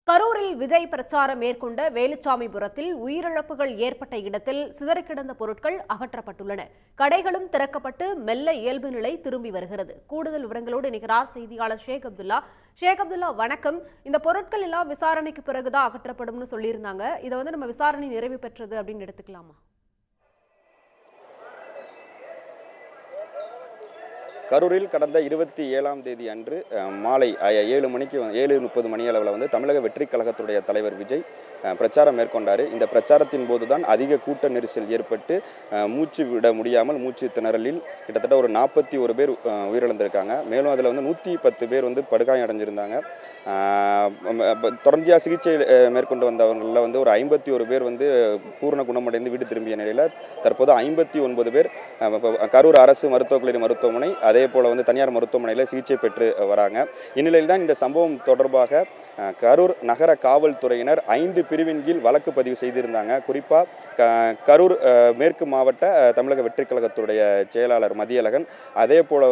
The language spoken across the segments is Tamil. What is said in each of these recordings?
கரூரில் விஜய் பிரச்சாரம் மேற்கொண்ட வேலுச்சாமிபுரத்தில் உயிரிழப்புகள் ஏற்பட்ட இடத்தில் சிதறிக்கிடந்த பொருட்கள் அகற்றப்பட்டுள்ளன. கடைகளும் திறக்கப்பட்டு மெல்ல இயல்பு நிலை திரும்பி வருகிறது. கூடுதல் விவரங்களோடு இணைகிறார் செய்தியாளர் ஷேக் அப்துல்லா. ஷேக் அப்துல்லா, வணக்கம். இந்த பொருட்கள் எல்லாம் விசாரணைக்கு பிறகுதான் அகற்றப்படும்னு சொல்லியிருந்தாங்க. இதை நம்ம விசாரணை நிறைவு பெற்றது அப்படின்னு எடுத்துக்கலாமா? கரூரில் கடந்த 27ஆம் தேதி அன்று மாலை 7:30 மணி அளவில் தமிழக வெற்றிக் கழகத்துடைய தலைவர் விஜய் பிரச்சாரம் மேற்கொண்டார். இந்த பிரச்சாரத்தின் போதுதான் அதிக கூட்ட நெரிசல் ஏற்பட்டு மூச்சு விட முடியாமல் மூச்சு திணறலில் கிட்டத்தட்ட ஒரு 41 பேர் உயிரிழந்திருக்காங்க. மேலும் அதில் 110 பேர் படுகாயம் அடைஞ்சிருந்தாங்க. தொடர்ச்சியாக சிகிச்சை மேற்கொண்டு வந்தவங்களில் ஒரு 51 பேர் பூரண குணமடைந்து வீடு திரும்பிய நிலையில் தற்போது 59 பேர் கரூர் அரசு மருத்துவக் கல்லூரி மருத்துவமனை அதே போல் தனியார் மருத்துவமனையில் சிகிச்சை பெற்று வராங்க. இந்நிலையில் தான் இந்த சம்பவம் தொடர்பாக கரூர் நகர காவல்துறையினர் 5 பிரிவின் கீழ் வழக்கு பதிவு செய்திருந்தாங்க. குறிப்பாக கரூர் மேற்கு மாவட்ட தமிழக வெற்றிக் கழகத்துடைய செயலாளர் மதியழகன், அதே போல்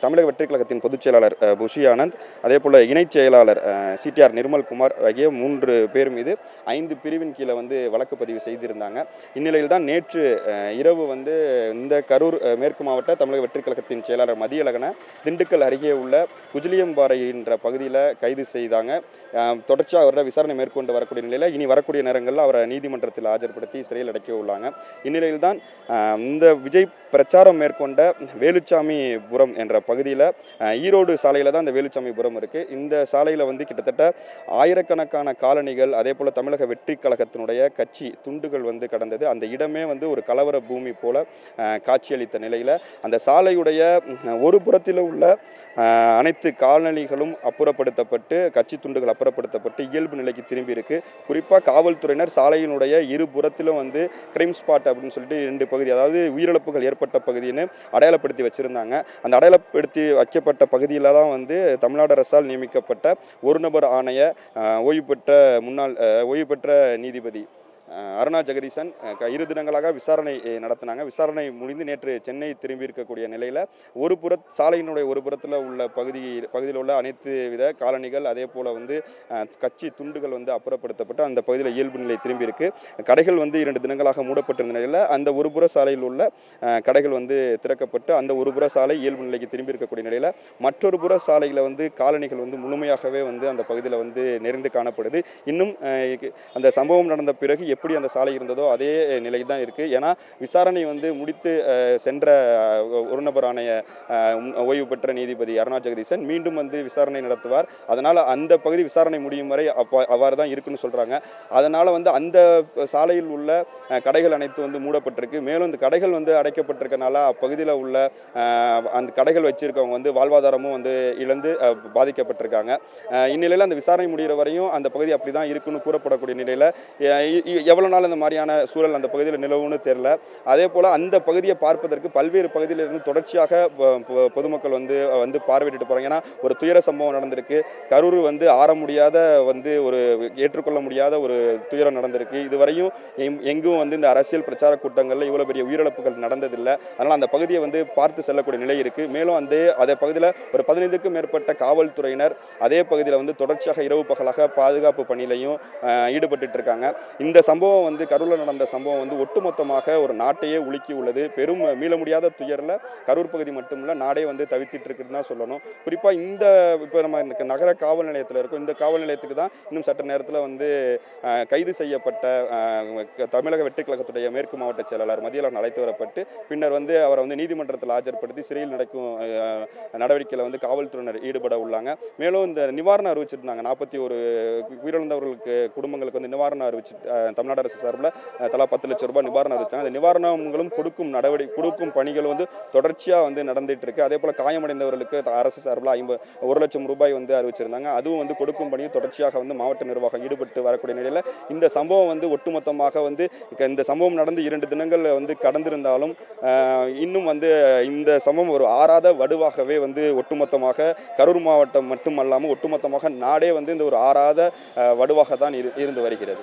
தமிழக வெற்றிக் கழகத்தின் பொதுச் செயலாளர் புஷி ஆனந்த், அதே போல் இணைச் செயலாளர் சிடிஆர் நிர்மல்குமார் ஆகிய 3 பேர் மீது 5 பிரிவின் கீழே வழக்கு பதிவு செய்திருந்தாங்க. இந்நிலையில் தான் நேற்று இரவு இந்த கரூர் மேற்கு மாவட்ட தமிழக வெற்றிக் கழகத்தின் செயலாளர் மதியழகனை திண்டுக்கல் அருகே உள்ள குஜிலியம்பாறை என்ற பகுதியில் கைது செய்தாங்க. தொடர்ச்சியாக அவரோட விசாரணை மேற்கொண்டு வரக்கூடிய நிலையில் இனி வரக்கூடிய நேரங்களில் அவரை நீதிமன்றத்தில் ஆஜர்படுத்தி சிறையில் அடைக்க உள்ளாங்க. இந்நிலையில் தான் இந்த விஜய் பிரச்சாரம் மேற்கொண்ட வேலுச்சாமிபுரம் என்ற பகுதியில் ஈரோடு சாலையில் தான் இந்த வேலுச்சாமிபுரம் இருக்குது. இந்த சாலையில் கிட்டத்தட்ட ஆயிரக்கணக்கான காலணிகள், அதே போல் தமிழக வெற்றிக் கழகத்தினுடைய கட்சி துண்டுகள் கடந்தது. அந்த இடமே ஒரு கலவர பூமி போல காட்சியளித்த நிலையில் அந்த சாலையுடைய ஒரு புறத்தில் உள்ள அனைத்து காலணிகளும் அப்புறப்படுத்தப்பட்டு கட்சி துண்டுகள் அப்புறப்படுத்தப்பட்டு இயல்பு நிலைக்கு திரும்பி இருக்கு. குறிப்பாக காவல்துறையினர் சாலையினுடைய இரு புறத்திலும் கிரைம் ஸ்பாட் அப்படின்னு சொல்லிட்டு 2 பகுதி, அதாவது உயிரிழப்புகள் ஏற்பட்ட பகுதின்னு அடையாளப்படுத்தி வச்சிருந்தாங்க. அந்த அடையாளப்படுத்தி வைக்கப்பட்ட பகுதியில் தான் தமிழ்நாடு அரசால் நியமிக்கப்பட்ட ஒரு நபர் ஆணைய ஓய்வு பெற்ற நீதிபதி அருணா ஜெகதீசன் 2 தினங்களாக விசாரணை நடத்தினாங்க. விசாரணை முடிந்து நேற்று சென்னை திரும்பி இருக்கக்கூடிய நிலையில் சாலையினுடைய ஒரு புறத்தில் உள்ள பகுதியில் உள்ள அனைத்து வித காலணிகள், அதே போல் கட்சி துண்டுகள் அப்புறப்படுத்தப்பட்டு அந்த பகுதியில் இயல்பு நிலை திரும்பி இருக்கு. கடைகள் 2 தினங்களாக மூடப்பட்டிருந்த நிலையில் அந்த ஒரு புற சாலையில் உள்ள கடைகள் திறக்கப்பட்டு அந்த ஒரு புற சாலை இயல்பு நிலைக்கு திரும்பி இருக்கக்கூடிய நிலையில் மற்றொரு புற சாலையில் காலணிகள் முழுமையாகவே அந்த பகுதியில் நிறைந்து காணப்படுது. இன்னும் அந்த சம்பவம் நடந்த பிறகு எப்படி அந்த சாலை இருந்ததோ அதே நிலை தான் இருக்கு. ஏன்னா விசாரணை முடித்து சென்ற ஒரு நபர் ஆணைய ஓய்வு பெற்ற நீதிபதி அருணா ஜெகதீசன் மீண்டும் விசாரணை நடத்துவார். அதனால அந்த பகுதி விசாரணை முடியும் வரை அவ்வாறு தான் இருக்குன்னு சொல்றாங்க. அதனால அந்த சாலையில் உள்ள கடைகள் அனைத்து மூடப்பட்டிருக்கு. மேலும் இந்த கடைகள் அடைக்கப்பட்டிருக்கனால அப்பகுதியில் உள்ள அந்த கடைகள் வச்சிருக்கவங்க வாழ்வாதாரமும் இழந்து பாதிக்கப்பட்டிருக்காங்க. இந்நிலையில் அந்த விசாரணை முடிகிற வரையும் அந்த பகுதி அப்படிதான் இருக்குன்னு கூறப்படக்கூடிய நிலையில் எவ்வளவு நாள் இந்த மாதிரியான சூழல் அந்த பகுதியில் நிலவுன்னு தெரியல. அதே போல அந்த பகுதியை பார்ப்பதற்கு பல்வேறு பகுதியிலிருந்து தொடர்ச்சியாக பொதுமக்கள் பார்வையிட்டு போறாங்க. ஏன்னா ஒரு துயர சம்பவம் நடந்திருக்கு. கரூர் ஆற முடியாத ஒரு ஏற்றுக்கொள்ள முடியாத ஒரு துயரம் நடந்திருக்கு. இதுவரையும் எங்கும் இந்த அரசியல் பிரச்சார கூட்டங்கள்ல இவ்வளவு பெரிய உயிரிழப்புகள் நடந்ததில்லை. அதனால அந்த பகுதியை பார்த்து செல்லக்கூடிய நிலை இருக்கு. மேலும் அதே பகுதியில் ஒரு 15க்கும் மேற்பட்ட காவல்துறையினர் அதே பகுதியில் தொடர்ச்சியாக இரவு பகலாக பாதுகாப்பு பணியிலையும் ஈடுபட்டு இருக்காங்க. இந்த சம்பவம் கரூரில் நடந்த சம்பவம் ஒட்டுமொத்தமாக ஒரு நாட்டையே உலுக்கி உள்ளது. பெரும் மீள முடியாத துயரில் கரூர் பகுதி மட்டுமில்ல நாடே தவித்திட்டு இருக்குன்னு தான் சொல்லணும். குறிப்பாக இப்போ நம்ம நகர காவல் நிலையத்தில் இருக்கும். இந்த காவல் நிலையத்துக்கு தான் இன்னும் சற்று நேரத்தில் கைது செய்யப்பட்ட தமிழக வெற்றிக் கழகத்துடைய மேற்கு மாவட்ட செயலாளர் மதியழகன் அழைத்து வரப்பட்டு பின்னர் அவரை நீதிமன்றத்தில் ஆஜர்படுத்தி சிறையில் நடக்கும் நடவடிக்கையில் காவல்துறையினர் ஈடுபட உள்ளாங்க. மேலும் இந்த நிவாரணம் அறிவிச்சிருந்தாங்க. 41 உயிரிழந்தவர்களுக்கு குடும்பங்களுக்கு நிவாரணம் அறிவிச்சு தமிழ்நாடு அரசு சார்பில் தலா 10 லட்சம் ரூபாய் நிவாரணம் அறிவிச்சாங்க. அந்த நிவாரணங்களும் கொடுக்கும் பணிகள் தொடர்ச்சியாக நடந்துட்டு இருக்கு. அதே போல காயமடைந்தவர்களுக்கு அரசு சார்பில் 1 லட்சம் ரூபாய் அறிவிச்சிருந்தாங்க. அதுவும் கொடுக்கும் பணியும் தொடர்ச்சியாக மாவட்ட நிர்வாகம் ஈடுபட்டு வரக்கூடிய நிலையில் இந்த சம்பவம் ஒட்டுமொத்தமாக இந்த சம்பவம் நடந்து 2 தினங்கள் கடந்திருந்தாலும் இன்னும் இந்த சம்பவம் ஒரு ஆறாத வடுவாகவே ஒட்டுமொத்தமாக கரூர் மாவட்டம் மட்டுமல்லாமல் ஒட்டுமொத்தமாக நாடே இந்த ஒரு ஆறாத வடுவாக தான் இருந்து வருகிறது.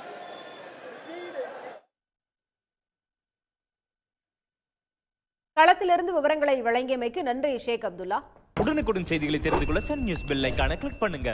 களத்திலிருந்து விவரங்களை வழங்கியமைக்கு நன்றி ஷேக் அப்துல்லா. உடனுக்குடன் செய்திகளை தெரிந்து கொள்ள சன் நியூஸ் பெல் ஐகானை கிளிக் பண்ணுங்க.